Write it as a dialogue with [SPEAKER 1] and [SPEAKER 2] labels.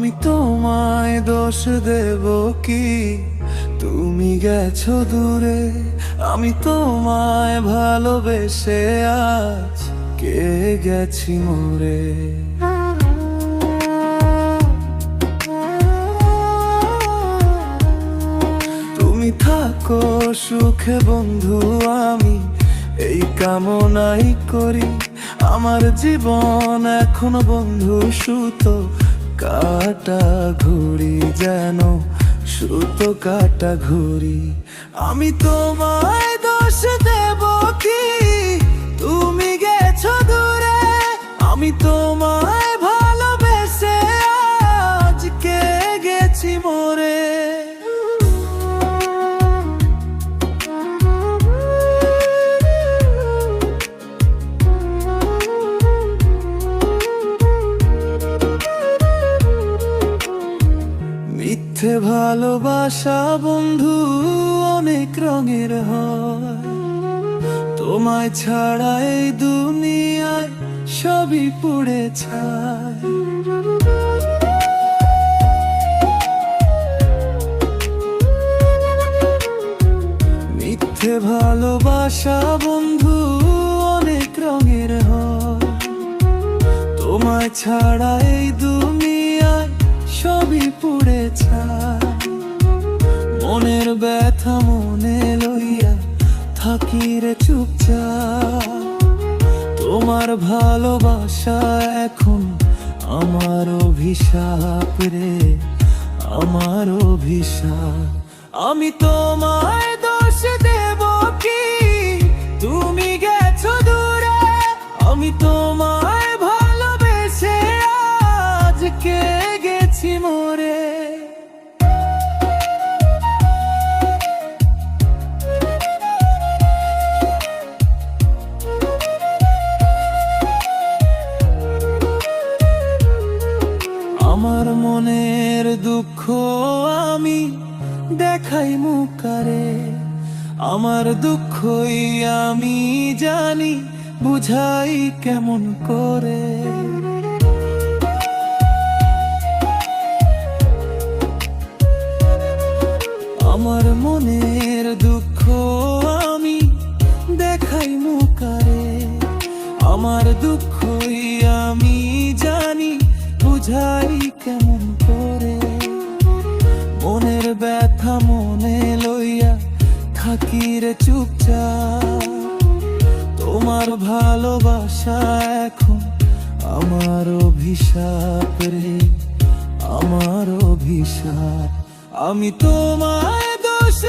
[SPEAKER 1] আমি তোমায় দোষ দেব কি? তুমি গেছো দূরে, আমি তোমায় ভালোবেসে আজ কে গেছি মরে। তুমি থাকো সুখে বন্ধু, আমি এই কামনাই করি। আমার জীবন এখন বন্ধু সুতো কাটা ঘুড়ি, যেন সুতো কাটা ঘুড়ি। আমি তোমায় দোষ দেব কি? তুমি গেছো দূরে, আমি তোমায় ভালোবেসে আজকে গেছি মরে। মিথ্যে ভালোবাসা বন্ধু অনেক রঙের হয়, তোমায় ছাড়া এই দুনিয়ায় সবই পুড়ে ছায়। মিথ্যে ভালোবাসা বন্ধু অনেক রঙের হয়, তোমায় ছাড়া এই দুনিয়ায় সবই পুড়ে ছায়। মনের ব্যথা মনে লইয়া থাকি রে চুপচাপ, তোমার ভালোবাসা এখন আমার অভিশাপ রে, আমার অভিশাপ। আমি তোমায় দোষ দেব কি? তুমি গেছো দূরে, আমি তোমায় ভালোবেসে আজকে গেছি মরে। আমার মনের দুঃখ আমি দেখাই মুখারে, আমার দুঃখই আমি জানি বুঝাই কেমন করে। আমার মনের দুঃখ আমি দেখাই মুখারে, আমার দুঃখই আমি জানি বুঝাই কেমন করে। মনের ব্যথা মনে লইয়া থাকি রে চুপচাপ, তোমার ভালোবাসা এখন আমার অভিশাপ রে, আমার অভিশাপ। আমি তোমায় দোষ